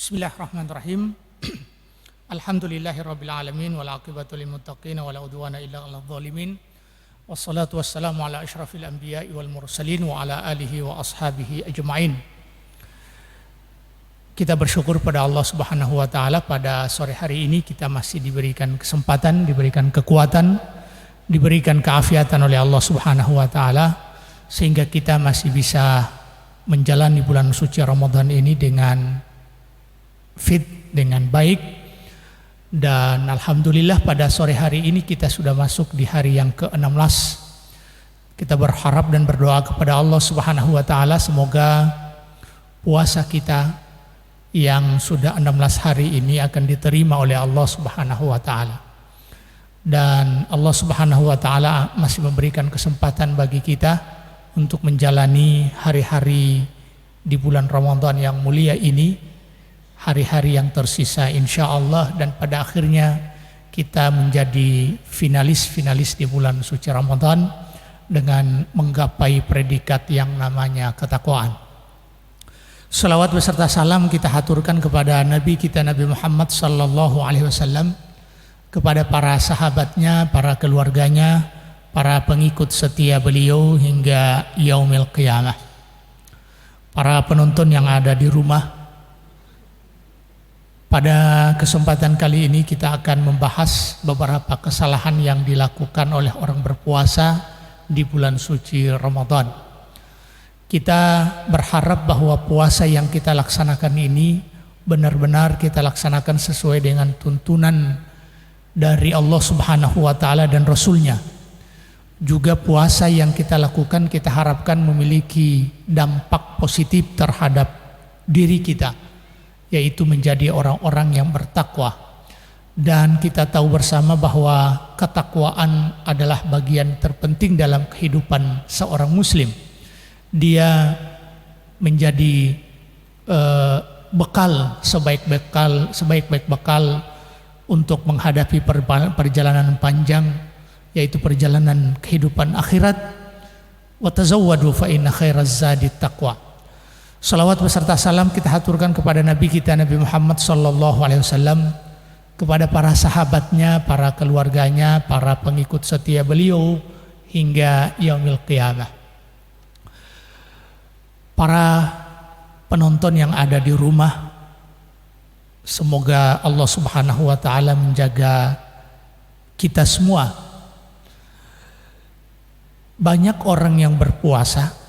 Bismillahirrahmanirrahim. Alhamdulillahirabbil alamin wal aqibatu lil muttaqin wala udwana illa 'alal zalimin. Wassalatu wassalamu ala asyrafil anbiya'i wal mursalin wa ala alihi wa ashabihi ajma'in. Kita bersyukur pada Allah Subhanahu wa taala pada sore hari ini kita masih diberikan kesempatan, diberikan kekuatan, diberikan keafiatan oleh Allah Subhanahu wa taala sehingga kita masih bisa menjalani bulan suci Ramadan ini dengan fit, dengan baik. Dan alhamdulillah pada sore hari ini kita sudah masuk di hari yang ke-16. Kita berharap dan berdoa kepada Allah Subhanahu wa taala semoga puasa kita yang sudah 16 hari ini akan diterima oleh Allah Subhanahu wa taala. Dan Allah Subhanahu wa taala masih memberikan kesempatan bagi kita untuk menjalani hari-hari di bulan Ramadan yang mulia ini, hari-hari yang tersisa insya Allah, dan pada akhirnya kita menjadi finalis di bulan suci Ramadan dengan menggapai predikat yang namanya ketakwaan. Salawat beserta salam kita haturkan kepada Nabi kita Nabi Muhammad sallallahu alaihi wasallam, kepada para sahabatnya, para keluarganya, para pengikut setia beliau hingga yaumil qiyamah. Para penonton yang ada di rumah, pada kesempatan kali ini kita akan membahas beberapa kesalahan yang dilakukan oleh orang berpuasa di bulan suci Ramadan. Kita berharap bahwa puasa yang kita laksanakan ini benar-benar kita laksanakan sesuai dengan tuntunan dari Allah Subhanahu wa taala dan Rasulnya. Juga puasa yang kita lakukan kita harapkan memiliki dampak positif terhadap diri kita, yaitu menjadi orang-orang yang bertakwa. Dan kita tahu bersama bahwa ketakwaan adalah bagian terpenting dalam kehidupan seorang muslim. Dia menjadi sebaik-baik bekal untuk menghadapi perjalanan panjang, yaitu perjalanan kehidupan akhirat. Wa tazawwadu fa inna khairaz zadi taqwa. Salawat beserta salam kita haturkan kepada Nabi kita Nabi Muhammad sallallahu alaihi wasallam, kepada para sahabatnya, para keluarganya, para pengikut setia beliau hingga yaumil qiyamah. Para penonton yang ada di rumah, semoga Allah Subhanahu wa taala menjaga kita semua. Banyak orang yang berpuasa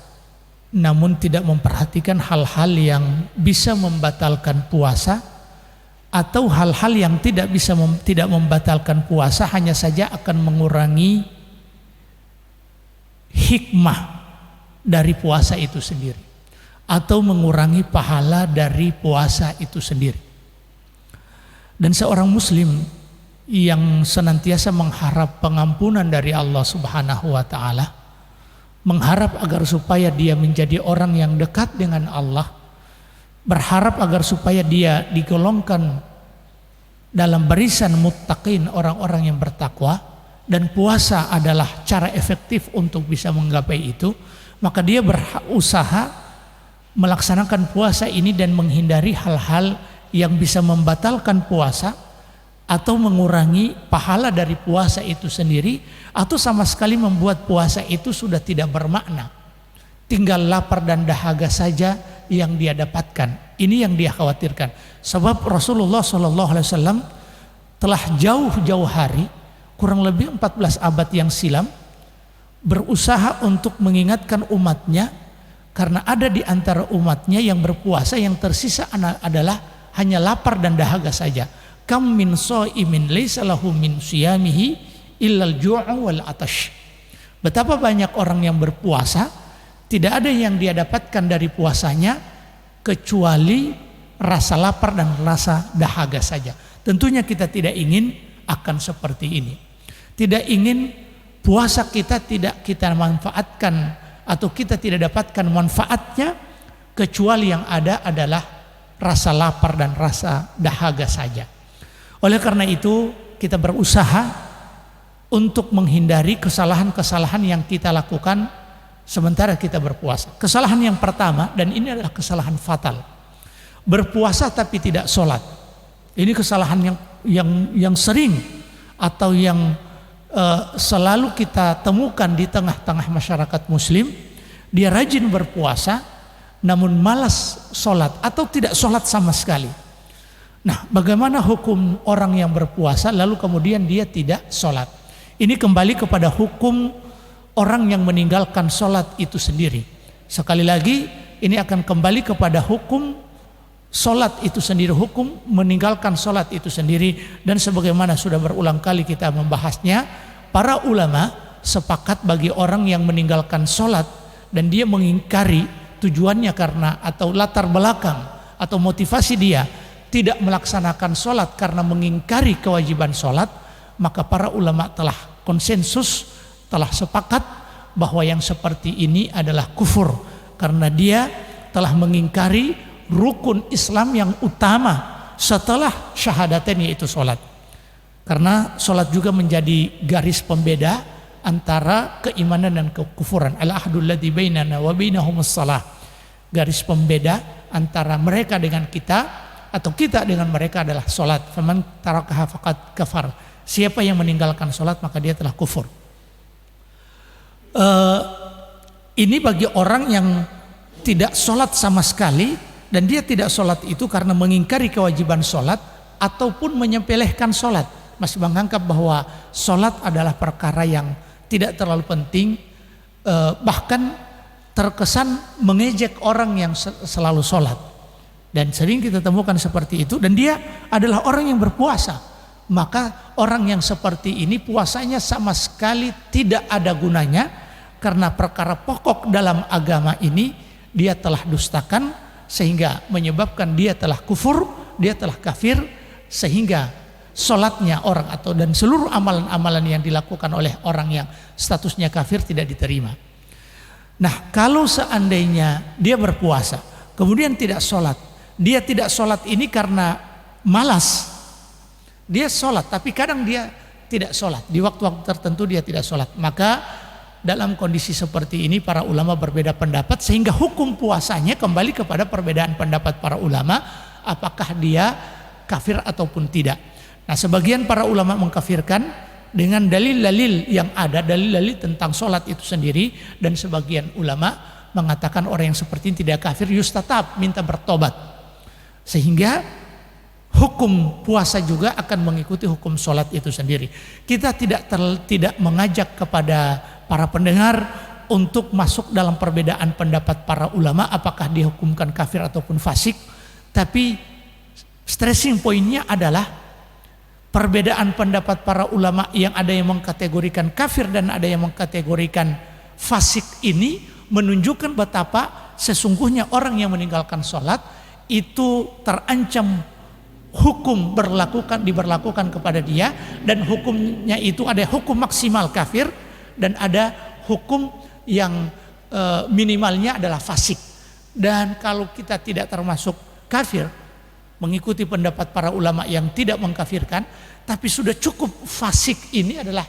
namun tidak memperhatikan hal-hal yang bisa membatalkan puasa, atau hal-hal yang tidak membatalkan puasa, hanya saja akan mengurangi hikmah dari puasa itu sendiri, atau mengurangi pahala dari puasa itu sendiri. Dan seorang muslim yang senantiasa mengharap pengampunan dari Allah Subhanahu wa taala, mengharap agar supaya dia menjadi orang yang dekat dengan Allah, berharap agar supaya dia digolongkan dalam barisan muttaqin, orang-orang yang bertakwa, dan puasa adalah cara efektif untuk bisa menggapai itu, maka dia berusaha melaksanakan puasa ini dan menghindari hal-hal yang bisa membatalkan puasa atau mengurangi pahala dari puasa itu sendiri, atau sama sekali membuat puasa itu sudah tidak bermakna. Tinggal lapar dan dahaga saja yang dia dapatkan. Ini yang dia khawatirkan. Sebab Rasulullah SAW telah jauh-jauh hari, kurang lebih 14 abad yang silam, berusaha untuk mengingatkan umatnya, karena ada di antara umatnya yang berpuasa yang tersisa adalah hanya lapar dan dahaga saja. Kam min shaimin laisa lahu min siyamihi illal ju'u wal atash. Betapa banyak orang yang berpuasa tidak ada yang dia dapatkan dari puasanya kecuali rasa lapar dan rasa dahaga saja. Tentunya kita tidak ingin akan seperti ini. Tidak ingin puasa kita tidak kita manfaatkan atau kita tidak dapatkan manfaatnya kecuali yang ada adalah rasa lapar dan rasa dahaga saja. Oleh karena itu kita berusaha untuk menghindari kesalahan-kesalahan yang kita lakukan sementara kita berpuasa. Kesalahan yang pertama, dan ini adalah kesalahan fatal. berpuasa tapi tidak sholat. Ini kesalahan yang sering atau yang selalu kita temukan di tengah-tengah masyarakat Muslim. Dia rajin berpuasa, namun malas sholat atau tidak sholat sama sekali. Nah, bagaimana hukum orang yang berpuasa lalu kemudian dia tidak sholat? Ini kembali kepada hukum orang yang meninggalkan sholat itu sendiri. Sekali lagi, ini akan kembali kepada hukum sholat itu sendiri, hukum meninggalkan sholat itu sendiri. Dan sebagaimana sudah berulang kali kita membahasnya, para ulama sepakat bagi orang yang meninggalkan sholat dan dia mengingkari tujuannya karena atau latar belakang atau motivasi dia tidak melaksanakan sholat karena mengingkari kewajiban sholat, maka para ulama telah konsensus, telah sepakat bahwa yang seperti ini adalah kufur karena dia telah mengingkari rukun Islam yang utama setelah syahadatain, yaitu sholat. Karena sholat juga menjadi garis pembeda antara keimanan dan kekufuran. Al-ahdul ladzi bainana wa bainahumus shalah. Garis pembeda antara mereka dengan kita atau kita dengan mereka adalah sholat. Faman tarakaha faqad kafar. Siapa yang meninggalkan sholat maka dia telah kufur. Ini bagi orang yang tidak sholat sama sekali, dan dia tidak sholat itu karena mengingkari kewajiban sholat ataupun menyepelehkan sholat, masih menganggap bahwa sholat adalah perkara yang tidak terlalu penting, bahkan terkesan mengejek orang yang selalu sholat. Dan sering kita temukan seperti itu, dan dia adalah orang yang berpuasa. Maka orang yang seperti ini puasanya sama sekali tidak ada gunanya, karena perkara pokok dalam agama ini dia telah dustakan, sehingga menyebabkan dia telah kufur, dia telah kafir, sehingga sholatnya orang atau dan seluruh amalan-amalan yang dilakukan oleh orang yang statusnya kafir tidak diterima. Nah, kalau seandainya dia berpuasa kemudian tidak sholat, dia tidak sholat ini karena malas. Dia sholat tapi kadang dia tidak sholat, di waktu-waktu tertentu dia tidak sholat, maka dalam kondisi seperti ini para ulama berbeda pendapat, sehingga hukum puasanya kembali kepada perbedaan pendapat para ulama, apakah dia kafir ataupun tidak. Nah, sebagian para ulama mengkafirkan dengan dalil-dalil yang ada, dalil-dalil tentang sholat itu sendiri, dan sebagian ulama mengatakan orang yang seperti ini tidak kafir, yustatab, minta bertobat. Sehingga hukum puasa juga akan mengikuti hukum sholat itu sendiri. Kita tidak mengajak kepada para pendengar untuk masuk dalam perbedaan pendapat para ulama apakah dihukumkan kafir ataupun fasik, tapi stressing pointnya adalah perbedaan pendapat para ulama yang ada yang mengkategorikan kafir dan ada yang mengkategorikan fasik ini menunjukkan betapa sesungguhnya orang yang meninggalkan sholat itu terancam hukum diberlakukan kepada dia, dan hukumnya itu ada hukum maksimal kafir dan ada hukum yang minimalnya adalah fasik. Dan kalau kita tidak termasuk kafir, mengikuti pendapat para ulama yang tidak mengkafirkan, tapi sudah cukup fasik, ini adalah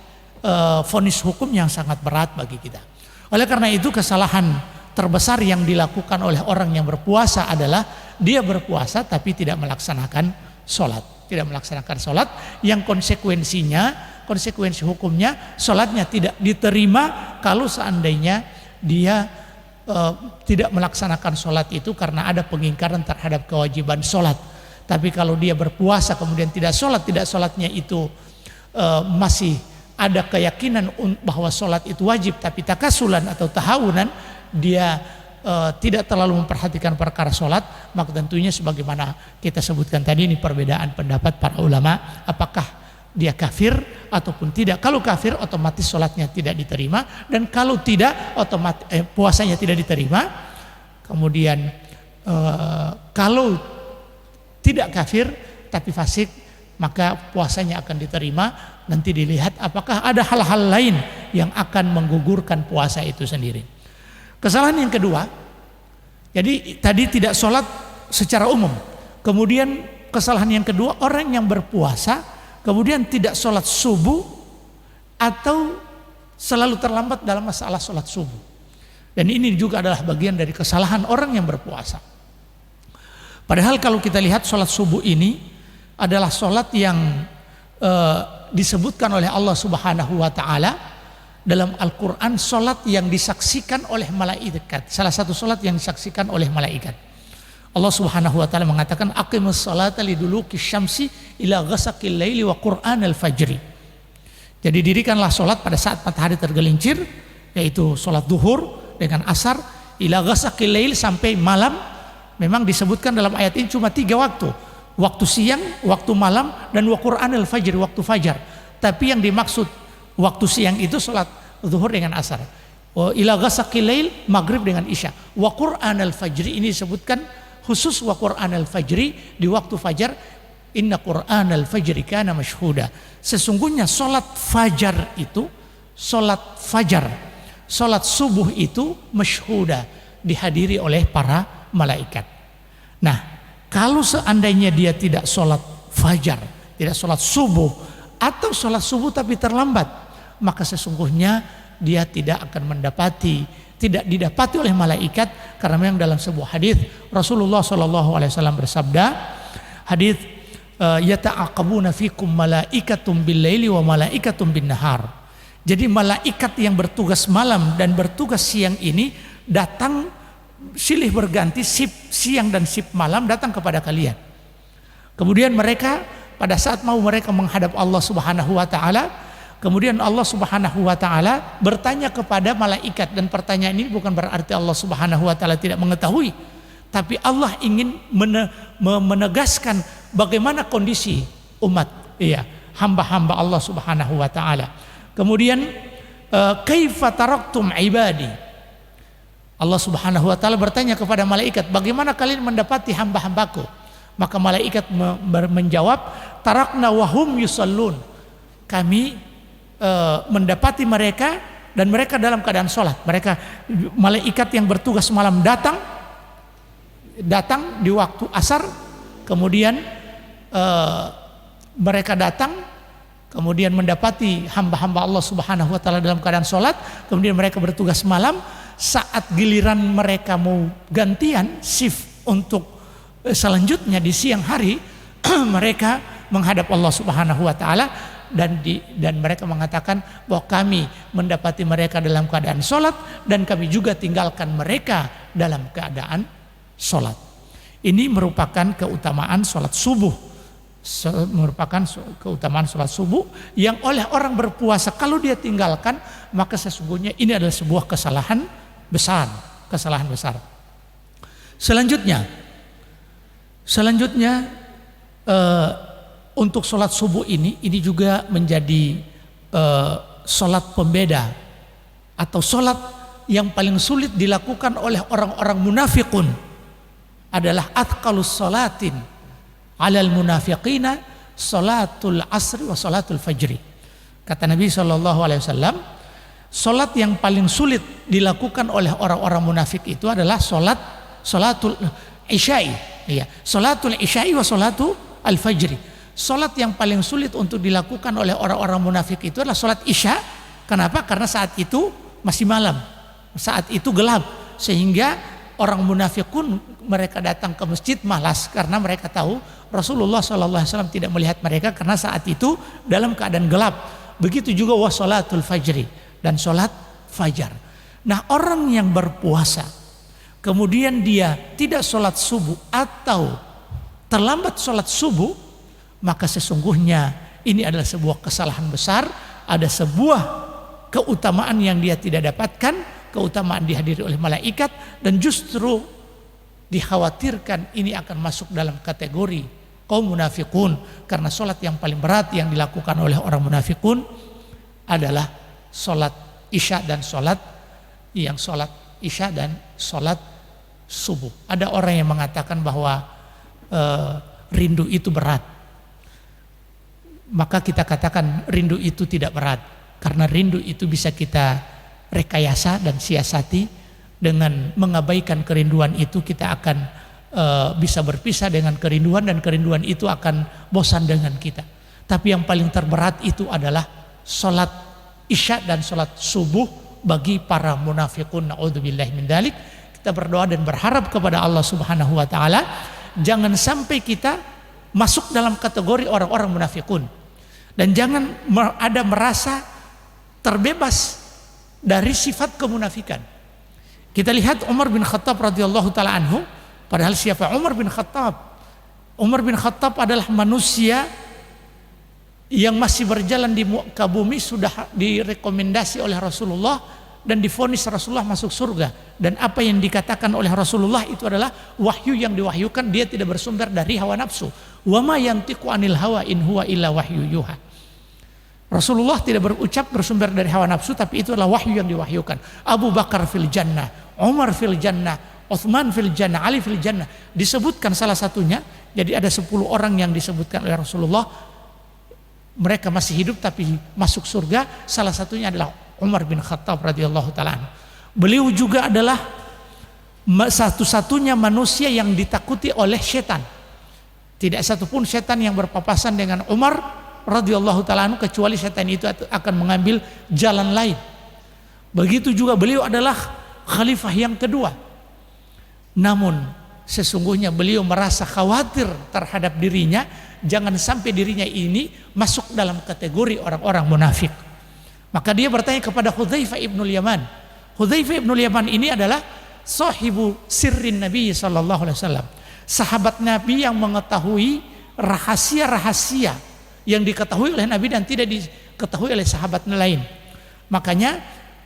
vonis hukum yang sangat berat bagi kita. Oleh karena itu kesalahan terbesar yang dilakukan oleh orang yang berpuasa adalah dia berpuasa tapi tidak melaksanakan sholat. Tidak melaksanakan sholat yang konsekuensi hukumnya sholatnya tidak diterima kalau seandainya dia tidak melaksanakan sholat itu karena ada pengingkaran terhadap kewajiban sholat. Tapi kalau dia berpuasa kemudian tidak sholatnya itu masih ada keyakinan bahwa sholat itu wajib tapi takasulan atau tahawunan, dia tidak terlalu memperhatikan perkara sholat, maka tentunya sebagaimana kita sebutkan tadi, ini perbedaan pendapat para ulama apakah dia kafir ataupun tidak. Kalau kafir otomatis sholatnya tidak diterima, dan kalau tidak otomatis puasanya tidak diterima. Kemudian kalau tidak kafir tapi fasik, maka puasanya akan diterima. Nanti dilihat apakah ada hal-hal lain yang akan menggugurkan puasa itu sendiri. Kesalahan yang kedua, jadi tadi tidak sholat secara umum. Kemudian kesalahan yang kedua, orang yang berpuasa kemudian tidak sholat subuh atau selalu terlambat dalam masalah sholat subuh. Dan ini juga adalah bagian dari kesalahan orang yang berpuasa. Padahal kalau kita lihat sholat subuh ini adalah sholat yang disebutkan oleh Allah Subhanahu wa Ta'ala dalam Al-Quran, sholat yang disaksikan oleh malaikat. Salah satu sholat yang disaksikan oleh malaikat. Allah Subhanahu wa Ta'ala mengatakan, aqimus sholata liduluki syamsi ila ghasaqil laili wa qur'anal fajri. Jadi dirikanlah sholat pada saat matahari tergelincir, yaitu sholat duhur dengan asar, ila ghasaqil lail, sampai malam. Memang disebutkan dalam ayat ini cuma 3 waktu. Waktu siang, waktu malam, dan wa qur'anal fajri, waktu fajar. Tapi yang dimaksud waktu siang itu sholat zuhur dengan asar. Ila ghasaqil lail, maghrib dengan isya. Wa qur'anal fajri, ini disebutkan khusus wa qur'anal fajri, di waktu fajar. Inna qur'anal fajri kana mashhuda. Sesungguhnya sholat fajar itu, sholat fajar, sholat subuh itu mashhuda, dihadiri oleh para malaikat. Nah, kalau seandainya dia tidak sholat fajar, tidak sholat subuh, atau sholat subuh tapi terlambat, maka sesungguhnya dia tidak akan tidak didapati oleh malaikat. Karena memang dalam sebuah hadis Rasulullah SAW bersabda, hadis yata'aqabuna fikum malaikatum bil laili wa malaikatum bin nahar. Jadi malaikat yang bertugas malam dan bertugas siang ini datang silih berganti, sip siang dan sip malam datang kepada kalian. Kemudian mereka pada saat mau mereka menghadap Allah Subhanahu wa Ta'ala, kemudian Allah Subhanahu wa Ta'ala bertanya kepada malaikat, dan pertanyaan ini bukan berarti Allah Subhanahu wa Ta'ala tidak mengetahui, tapi Allah ingin menegaskan bagaimana kondisi umat, hamba-hamba Allah Subhanahu wa Ta'ala. Kemudian kaifa taraktum ibadi, Allah Subhanahu wa Ta'ala bertanya kepada malaikat, bagaimana kalian mendapati hamba-hambaku? Maka malaikat menjawab, tarakna wahum yusallun, kami mendapati mereka dan mereka dalam keadaan sholat. Malaikat yang bertugas malam datang di waktu asar, kemudian mereka datang, kemudian mendapati hamba-hamba Allah Subhanahu wa Ta'ala dalam keadaan sholat, kemudian mereka bertugas malam. Saat giliran mereka mau gantian shift untuk selanjutnya di siang hari, mereka menghadap Allah Subhanahu wa Ta'ala, dan mereka mengatakan bahwa kami mendapati mereka dalam keadaan sholat, dan kami juga tinggalkan mereka dalam keadaan sholat. Ini merupakan keutamaan sholat subuh, yang oleh orang berpuasa kalau dia tinggalkan, maka sesungguhnya ini adalah sebuah kesalahan besar. Selanjutnya untuk sholat subuh ini juga menjadi sholat pembeda, atau sholat yang paling sulit dilakukan oleh orang-orang munafikun, adalah athqalus sholatin alal munafiqina sholatul asri wa sholatul fajri. Kata Nabi SAW, sholat yang paling sulit dilakukan oleh orang-orang munafik itu adalah sholatul isya'i, sholatul isya'i wa sholatul al-fajri. Sholat yang paling sulit untuk dilakukan oleh orang-orang munafik itu adalah sholat isya. Kenapa? Karena saat itu masih malam, saat itu gelap, sehingga orang munafikun mereka datang ke masjid malas, karena mereka tahu Rasulullah SAW tidak melihat mereka karena saat itu dalam keadaan gelap. Begitu juga wa sholatul fajri, dan sholat fajar. Nah, orang yang berpuasa kemudian dia tidak sholat subuh atau terlambat sholat subuh, maka sesungguhnya ini adalah sebuah kesalahan besar. Ada sebuah keutamaan yang dia tidak dapatkan, keutamaan dihadiri oleh malaikat, dan justru dikhawatirkan ini akan masuk dalam kategori kaum munafikun, karena sholat yang paling berat yang dilakukan oleh orang munafikun adalah sholat isya dan sholat isya dan sholat subuh. Ada orang yang mengatakan bahwa rindu itu berat, maka kita katakan rindu itu tidak berat, karena rindu itu bisa kita rekayasa dan siasati. Dengan mengabaikan kerinduan itu kita akan bisa berpisah dengan kerinduan, dan kerinduan itu akan bosan dengan kita. Tapi yang paling terberat itu adalah sholat isya dan sholat subuh bagi para munafikun. Na'udzubillahi min dzalik. Kita berdoa dan berharap kepada Allah Subhanahu wa Ta'ala jangan sampai kita masuk dalam kategori orang-orang munafikun. Dan jangan ada merasa terbebas dari sifat kemunafikan. Kita lihat Umar bin Khattab radhiyallahu taala anhu, padahal siapa Umar bin Khattab? Umar bin Khattab adalah manusia yang masih berjalan di muka bumi, sudah direkomendasi oleh Rasulullah dan divonis Rasulullah masuk surga. Dan apa yang dikatakan oleh Rasulullah itu adalah wahyu yang diwahyukan, dia tidak bersumber dari hawa nafsu. Wa ma yantiqu anil hawa in huwa illa wahyu yuha. Rasulullah tidak berucap bersumber dari hawa nafsu, tapi itu adalah wahyu yang diwahyukan. Abu Bakar fil jannah, Umar fil jannah, Uthman fil jannah, Ali fil jannah. Disebutkan salah satunya, jadi ada 10 orang yang disebutkan oleh Rasulullah, mereka masih hidup tapi masuk surga. Salah satunya adalah Umar bin Khattab radhiyallahu taala. Beliau juga adalah satu-satunya manusia yang ditakuti oleh setan. Tidak satupun setan yang berpapasan dengan Umar radhiyallahu taala kecuali setan itu akan mengambil jalan lain. Begitu juga beliau adalah khalifah yang kedua. Namun sesungguhnya beliau merasa khawatir terhadap dirinya, jangan sampai dirinya ini masuk dalam kategori orang-orang munafik. Maka dia bertanya kepada Hudzaifah ibnul Yaman. Hudzaifah ibnul Yaman ini adalah sahibu sirrin Nabi sallallahu alaihi wasallam, sahabat Nabi yang mengetahui rahasia-rahasia yang diketahui oleh Nabi dan tidak diketahui oleh sahabat lain. Makanya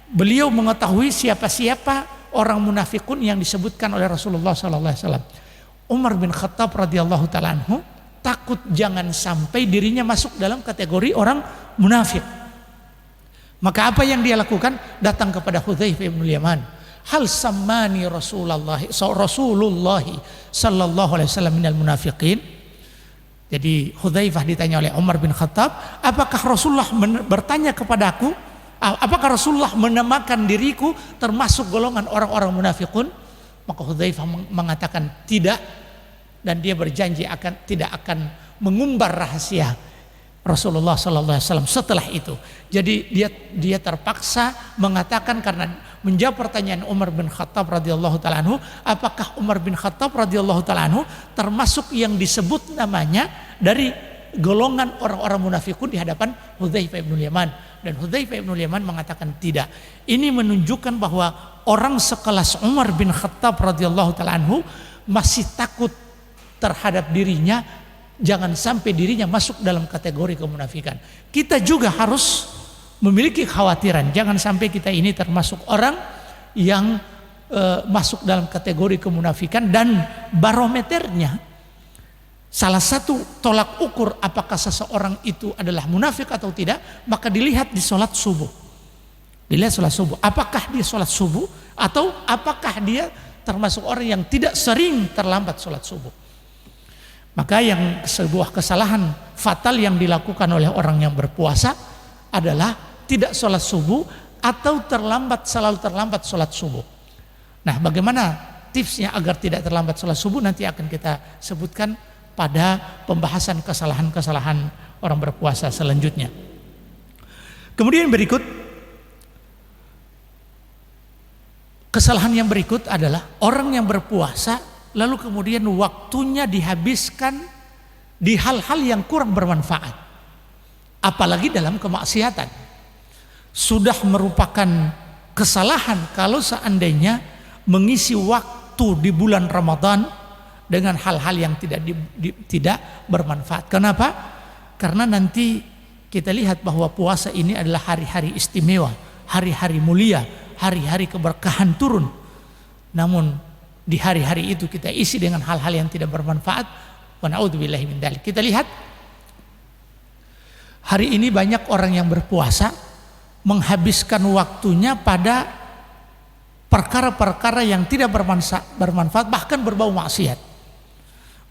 beliau mengetahui siapa-siapa orang munafikun yang disebutkan oleh Rasulullah sallallahu alaihi wasallam. Umar bin Khattab radhiyallahu taala anhu takut jangan sampai dirinya masuk dalam kategori orang munafik. Maka apa yang dia lakukan? Datang kepada Hudzaifah bin Yaman. Hal sammani Rasulullah sallallahu alaihi wasallam minal munafiqin. Jadi Hudzaifah ditanya oleh Umar bin Khattab, apakah Rasulullah bertanya kepadaku, apakah Rasulullah menamakan diriku termasuk golongan orang-orang munafikun? Maka Hudzaifah mengatakan tidak, dan dia berjanji tidak akan mengumbar rahasia Rasulullah sallallahu alaihi wasallam setelah itu. Jadi dia terpaksa mengatakan, karena menjawab pertanyaan Umar bin Khattab radhiyallahu taala anhu, apakah Umar bin Khattab radhiyallahu taala anhu termasuk yang disebut namanya dari golongan orang-orang munafikun di hadapan Hudzaifah bin Yaman. Dan Hudzaifah bin Yaman mengatakan tidak. Ini menunjukkan bahwa orang sekelas Umar bin Khattab radhiyallahu taala anhu masih takut terhadap dirinya, jangan sampai dirinya masuk dalam kategori kemunafikan. Kita juga harus memiliki kekhawatiran, jangan sampai kita ini termasuk orang yang masuk dalam kategori kemunafikan. Dan barometernya, salah satu tolak ukur apakah seseorang itu adalah munafik atau tidak, maka dilihat di sholat subuh. Dilihat sholat subuh, apakah dia sholat subuh atau apakah dia termasuk orang yang tidak sering terlambat sholat subuh. Maka yang sebuah kesalahan fatal yang dilakukan oleh orang yang berpuasa adalah tidak sholat subuh atau selalu terlambat sholat subuh. Nah, bagaimana tipsnya agar tidak terlambat sholat subuh nanti akan kita sebutkan pada pembahasan kesalahan-kesalahan orang berpuasa selanjutnya. Kemudian berikut, kesalahan yang berikut adalah orang yang berpuasa lalu kemudian waktunya dihabiskan di hal-hal yang kurang bermanfaat, apalagi dalam kemaksiatan. Sudah merupakan kesalahan kalau seandainya mengisi waktu di bulan Ramadan dengan hal-hal yang tidak bermanfaat. Kenapa? Karena nanti kita lihat bahwa puasa ini adalah hari-hari istimewa, hari-hari mulia, hari-hari keberkahan turun. Namun di hari-hari itu kita isi dengan hal-hal yang tidak bermanfaat. Wa na'udzubillahi min dzalik. Kita lihat hari ini banyak orang yang berpuasa menghabiskan waktunya pada perkara-perkara yang tidak bermanfaat, bahkan berbau maksiat.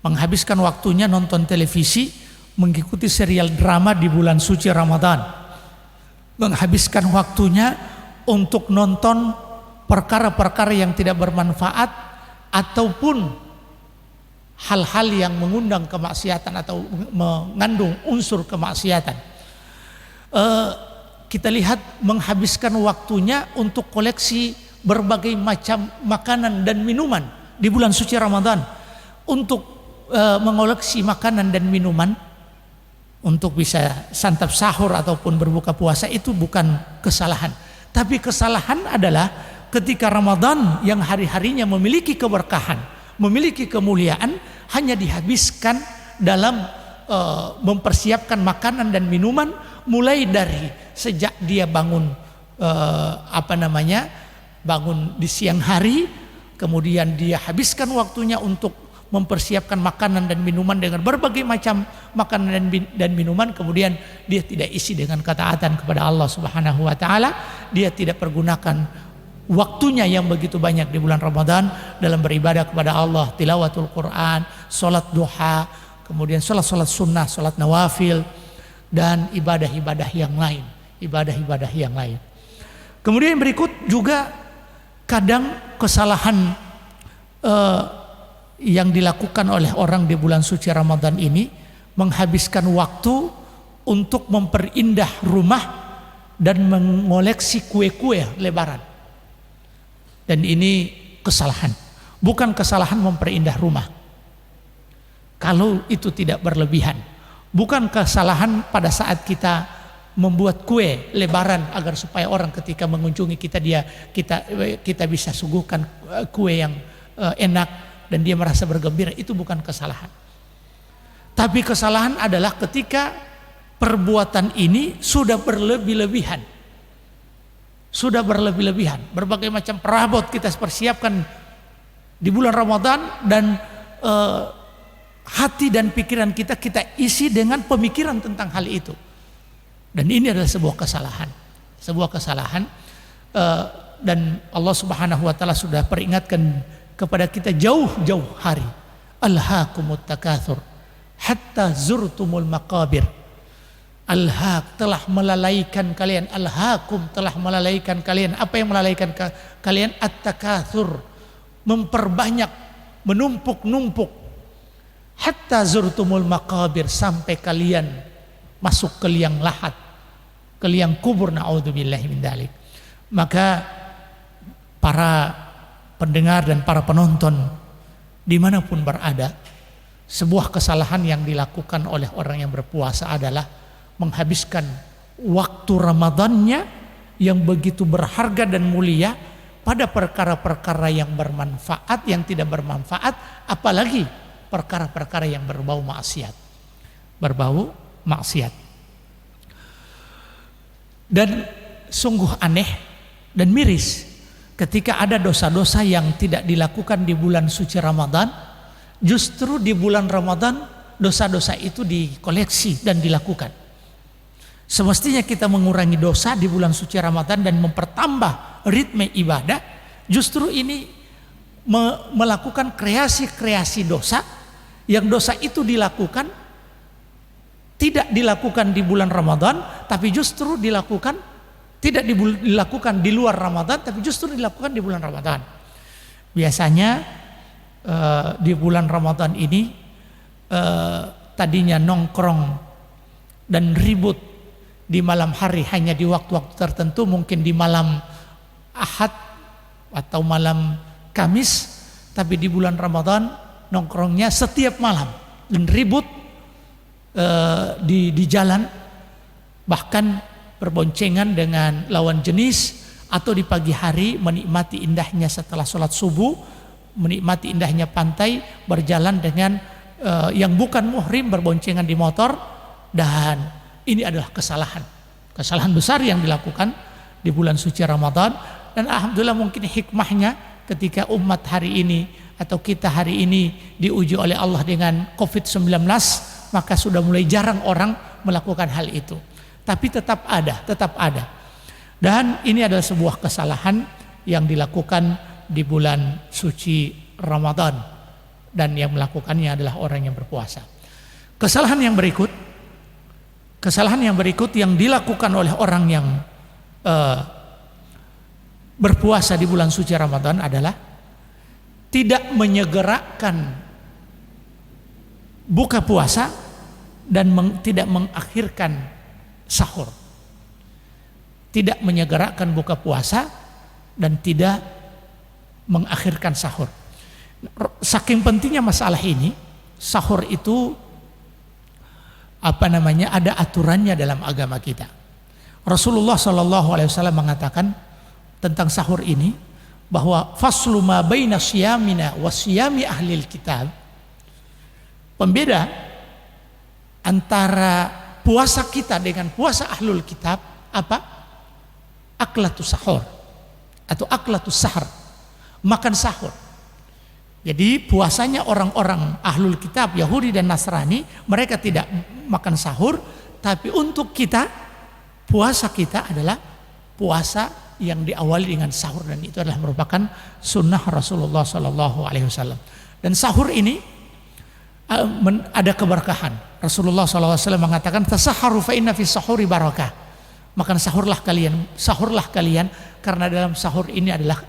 Menghabiskan waktunya nonton televisi, mengikuti serial drama di bulan suci Ramadan. Menghabiskan waktunya untuk nonton perkara-perkara yang tidak bermanfaat ataupun hal-hal yang mengundang kemaksiatan atau mengandung unsur kemaksiatan. Kita lihat menghabiskan waktunya untuk koleksi berbagai macam makanan dan minuman di bulan suci Ramadan, untuk mengoleksi makanan dan minuman untuk bisa santap sahur ataupun berbuka puasa itu bukan kesalahan. Tapi kesalahan adalah ketika Ramadan yang hari-harinya memiliki keberkahan, memiliki kemuliaan, hanya dihabiskan dalam mempersiapkan makanan dan minuman, mulai dari sejak dia bangun bangun di siang hari, kemudian dia habiskan waktunya untuk mempersiapkan makanan dan minuman dengan berbagai macam makanan dan minuman, kemudian dia tidak isi dengan ketaatan kepada Allah Subhanahu wa taala, dia tidak pergunakan waktunya yang begitu banyak di bulan Ramadan dalam beribadah kepada Allah, tilawatul Quran, salat duha, kemudian salat sunnah, salat nawafil, dan ibadah-ibadah yang lain, Kemudian berikut juga kadang kesalahan yang dilakukan oleh orang di bulan suci Ramadan ini, menghabiskan waktu untuk memperindah rumah dan mengoleksi kue-kue lebaran. Dan ini kesalahan. Bukan kesalahan memperindah rumah, kalau itu tidak berlebihan. Bukan kesalahan pada saat kita membuat kue lebaran agar supaya orang ketika mengunjungi kita bisa suguhkan kue yang enak dan dia merasa bergembira, itu bukan kesalahan. Tapi kesalahan adalah ketika perbuatan ini sudah berlebih-lebihan. Berbagai macam perabot kita persiapkan di bulan Ramadan, dan hati dan pikiran kita isi dengan pemikiran tentang hal itu. Dan ini adalah sebuah kesalahan. Dan Allah Subhanahu wa taala sudah peringatkan kepada kita jauh-jauh hari. Alhaakumut takatsur hatta zurtumul maqabir. Alhaaq telah melalaikan kalian. Alhaakum telah melalaikan kalian. Apa yang melalaikan kalian? At-takatsur, memperbanyak, menumpuk-numpuk. Hatta zurtumul maqabir, sampai kalian masuk ke liang lahat, ke liang kubur, naudzubillahi min dzalik. Maka para pendengar dan para penonton dimanapun berada, sebuah kesalahan yang dilakukan oleh orang yang berpuasa adalah menghabiskan waktu Ramadannya yang begitu berharga dan mulia pada perkara-perkara yang bermanfaat, yang tidak bermanfaat, apalagi perkara-perkara yang berbau maksiat. Dan sungguh aneh dan miris ketika ada dosa-dosa yang tidak dilakukan di bulan suci Ramadan, justru di bulan Ramadan dosa-dosa itu dikoleksi dan dilakukan. Semestinya kita mengurangi dosa di bulan suci Ramadan dan mempertambah ritme ibadah, justru ini melakukan kreasi-kreasi dosa, yang dosa itu tidak dilakukan di bulan Ramadan, tapi justru tidak dilakukan di luar Ramadan, tapi justru dilakukan di bulan Ramadan. Biasanya di bulan Ramadan ini tadinya nongkrong dan ribut di malam hari hanya di waktu-waktu tertentu, mungkin di malam Ahad atau malam Kamis, tapi di bulan Ramadan nongkrongnya setiap malam dan ribut di jalan, bahkan berboncengan dengan lawan jenis, atau di pagi hari menikmati indahnya setelah sholat subuh, menikmati indahnya pantai, berjalan dengan yang bukan muhrim, berboncengan di motor. Dan ini adalah kesalahan besar yang dilakukan di bulan suci Ramadan. Dan alhamdulillah mungkin hikmahnya ketika umat hari ini atau kita hari ini diuji oleh Allah dengan COVID-19, maka sudah mulai jarang orang melakukan hal itu. Tapi tetap ada. Dan ini adalah sebuah kesalahan yang dilakukan di bulan suci Ramadan, dan yang melakukannya adalah orang yang berpuasa. Kesalahan yang berikut yang dilakukan oleh orang yang berpuasa di bulan suci Ramadan adalah tidak menyegerakan buka puasa dan tidak mengakhirkan sahur. Tidak menyegerakan buka puasa dan tidak mengakhirkan sahur. Saking pentingnya masalah ini, sahur itu ada aturannya dalam agama kita. Rasulullah Shallallahu Alaihi Wasallam mengatakan tentang sahur ini bahwa faslu ma baina siyamina wa siyami ahlil kitab, pembeda antara puasa kita dengan puasa ahlul kitab apa? Aklatus sahur atau aklatus sahar, makan sahur. Jadi puasanya orang-orang ahlul kitab Yahudi dan Nasrani, mereka tidak makan sahur, tapi untuk kita puasa kita adalah puasa yang diawali dengan sahur, dan itu adalah merupakan sunnah Rasulullah Sallallahu Alaihi Wasallam. Dan sahur ini ada keberkahan. Rasulullah Sallallahu Alaihi Wasallam mengatakan, tasaharu fa inna fi sahuri barakah. Makan sahurlah kalian karena dalam sahur ini adalah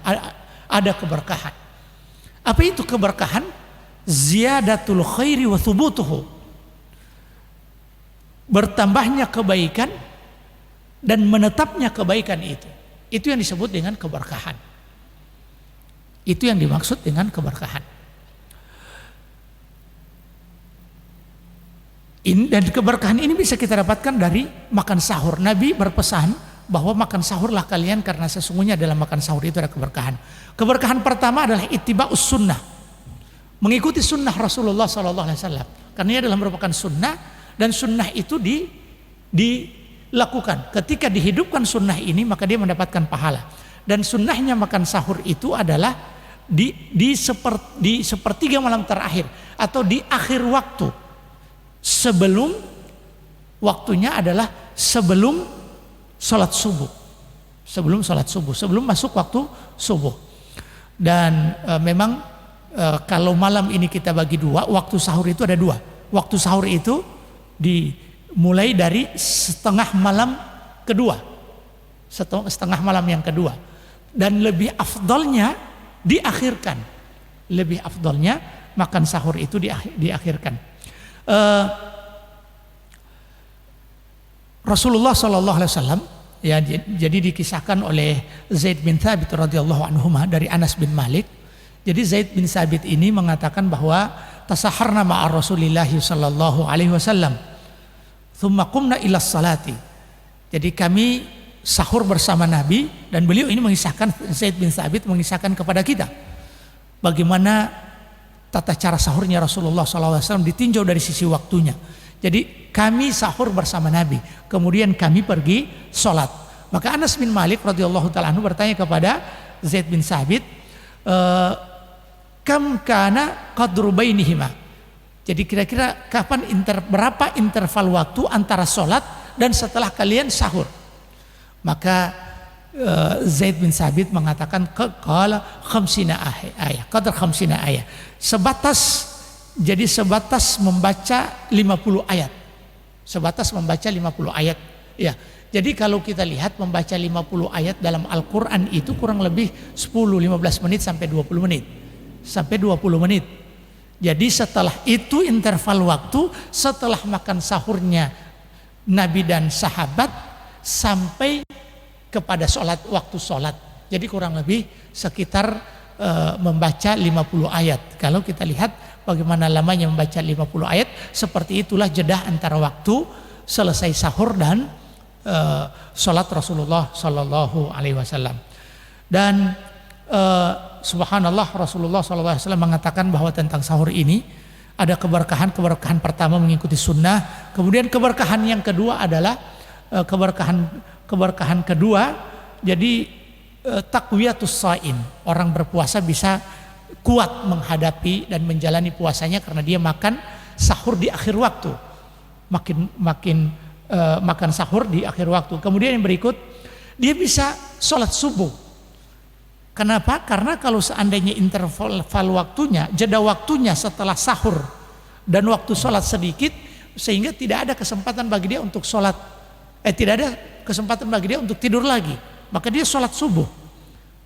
ada keberkahan. Apa itu keberkahan? Ziyadatul khairi wa thubutuhu, bertambahnya kebaikan dan menetapnya kebaikan itu. Itu yang disebut dengan keberkahan. Itu yang dimaksud dengan keberkahan. Dan keberkahan ini bisa kita dapatkan dari makan sahur. Nabi berpesan bahwa makan sahurlah kalian karena sesungguhnya dalam makan sahur itu ada keberkahan. Keberkahan pertama adalah ittiba'us sunnah, mengikuti sunnah Rasulullah SAW. Karena ini adalah merupakan sunnah, dan sunnah itu dilakukan. Ketika dihidupkan sunnah ini, maka dia mendapatkan pahala. Dan sunnahnya makan sahur itu adalah di sepertiga malam terakhir atau di akhir waktu. Sebelum waktunya adalah sebelum sholat subuh, sebelum masuk waktu subuh. Dan memang kalau malam ini kita bagi dua, waktu sahur itu ada dua. Waktu sahur itu dimulai dari setengah malam kedua, setengah malam yang kedua, dan lebih afdalnya diakhirkan. Lebih afdalnya makan sahur itu diakhirkan. Rasulullah Sallallahu Alaihi Wasallam, ya, jadi dikisahkan oleh Zaid bin Thabit radhiyallahu anhuma dari Anas bin Malik. Jadi Zaid bin Thabit ini mengatakan bahwa tasaharna ma'a Rasulillahi Sallallahu Alaihi Wasallam, thumma qumna ila salati. Jadi kami sahur bersama Nabi, dan beliau ini mengisahkan, Zaid bin Thabit mengisahkan kepada kita bagaimana tata cara sahurnya Rasulullah SAW ditinjau dari sisi waktunya. Jadi kami sahur bersama Nabi, kemudian kami pergi sholat. Maka Anas bin Malik radhiyallahu ta'ala anhu bertanya kepada Zaid bin Thabit, kam kana qadru bainihima. Jadi kira-kira berapa interval waktu antara sholat dan setelah kalian sahur? Maka Zaid bin Thabit mengatakan qala khamsina ayah, qadar khamsina ayah. Sebatas membaca 50 ayat. Sebatas membaca 50 ayat. Ya. Jadi kalau kita lihat membaca 50 ayat dalam Al-Qur'an itu kurang lebih 10-15 menit sampai 20 menit. Sampai 20 menit. Jadi setelah itu interval waktu setelah makan sahurnya Nabi dan sahabat sampai kepada waktu sholat. Jadi kurang lebih sekitar membaca 50 ayat. Kalau kita lihat bagaimana lamanya membaca 50 ayat, seperti itulah jeda antara waktu selesai sahur dan sholat Rasulullah Sallallahu Alaihi Wasallam. Dan subhanallah, Rasulullah Sallallahu Alaihi Wasallam mengatakan bahwa tentang sahur ini ada keberkahan pertama mengikuti sunnah, kemudian keberkahan yang kedua adalah keberkahan kedua, jadi taqwiyatus shaim, orang berpuasa bisa kuat menghadapi dan menjalani puasanya karena dia makan sahur di akhir waktu, makan sahur di akhir waktu. Kemudian yang berikut, dia bisa sholat subuh. Kenapa? Karena kalau seandainya interval waktunya, jeda waktunya setelah sahur dan waktu sholat sedikit, sehingga tidak ada kesempatan bagi dia untuk sholat, tidak ada kesempatan bagi dia untuk tidur lagi, maka dia sholat subuh.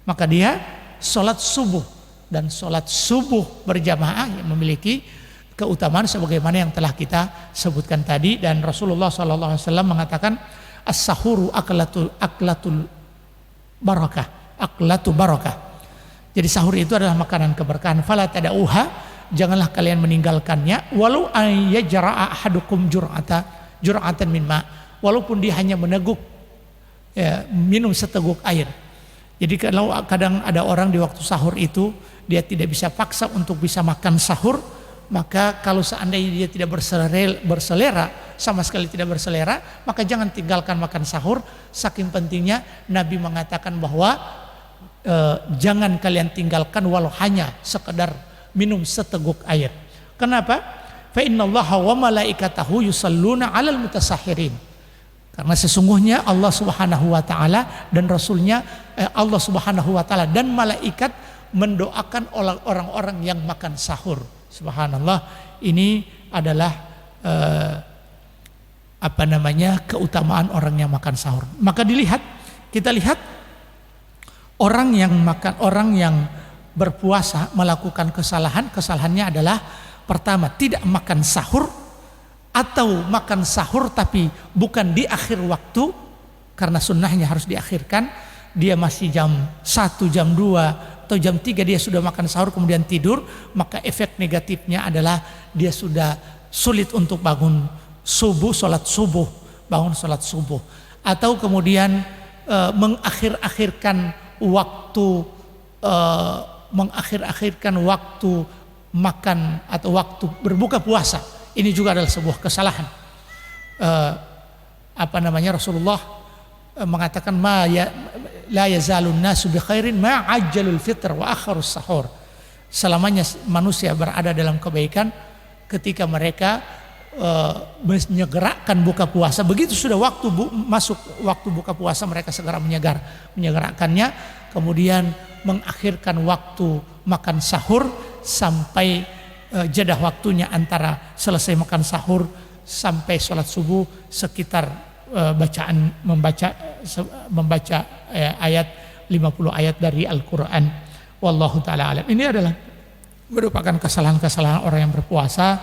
Maka dia sholat subuh, dan sholat subuh berjamaah yang memiliki keutamaan sebagaimana yang telah kita sebutkan tadi. Dan Rasulullah SAW mengatakan as-sahuru aklatul barakah, aklatu barakah. Jadi sahur itu adalah makanan keberkahan. Fala tada'uha, janganlah kalian meninggalkannya, walau ayyajra'a ahadukum jur'atan min ma, walaupun dia hanya meneguk, ya, minum seteguk air. Jadi kalau kadang ada orang di waktu sahur itu dia tidak bisa paksa untuk bisa makan sahur, maka kalau seandainya dia tidak berselera, sama sekali tidak berselera, maka jangan tinggalkan makan sahur. Saking pentingnya Nabi mengatakan bahwa jangan kalian tinggalkan walau hanya sekedar minum seteguk air. Kenapa? Fa innallaha wa malaikatahu yusalluna 'alal mutasahhirin. Karena sesungguhnya Allah Subhanahu wa taala dan rasulnya, Allah Subhanahu wa taala dan malaikat mendoakan orang-orang yang makan sahur. Subhanallah, ini adalah keutamaan orang yang makan sahur. Maka kita lihat orang yang berpuasa melakukan kesalahannya adalah pertama, tidak makan sahur, atau makan sahur tapi bukan di akhir waktu, karena sunnahnya harus diakhirkan. Dia masih jam 1, jam 2 atau jam 3 dia sudah makan sahur kemudian tidur, maka efek negatifnya adalah dia sudah sulit untuk bangun sholat subuh, atau kemudian mengakhir-akhirkan waktu makan atau waktu berbuka puasa. Ini juga adalah sebuah kesalahan. Rasulullah mengatakan la yazalun nasu bi khairin ma ajjalul fitr wa akharus sahur. Selamanya manusia berada dalam kebaikan ketika mereka menyegerakan buka puasa. Begitu sudah masuk waktu buka puasa, mereka segera menyegerakannya, kemudian mengakhirkan waktu makan sahur sampai jeda waktunya antara selesai makan sahur sampai sholat subuh sekitar membaca ayat 50 ayat dari Al-Quran. Wallahu ta'ala alam. Ini adalah merupakan kesalahan-kesalahan orang yang berpuasa.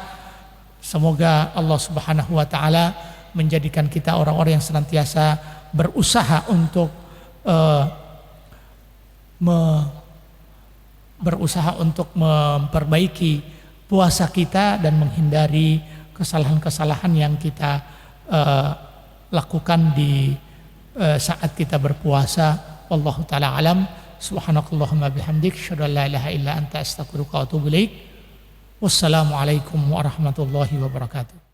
Semoga Allah Subhanahu wa ta'ala menjadikan kita orang-orang yang senantiasa berusaha untuk memperbaiki puasa kita dan menghindari kesalahan-kesalahan yang kita lakukan di saat kita berpuasa. Wallahu ta'ala alam. Subhanakallahumma bihamdik, asyhadu an la ilaha illa anta, astaghfiruka wa atubu ilaik. Wassalamualaikum warahmatullahi wabarakatuh.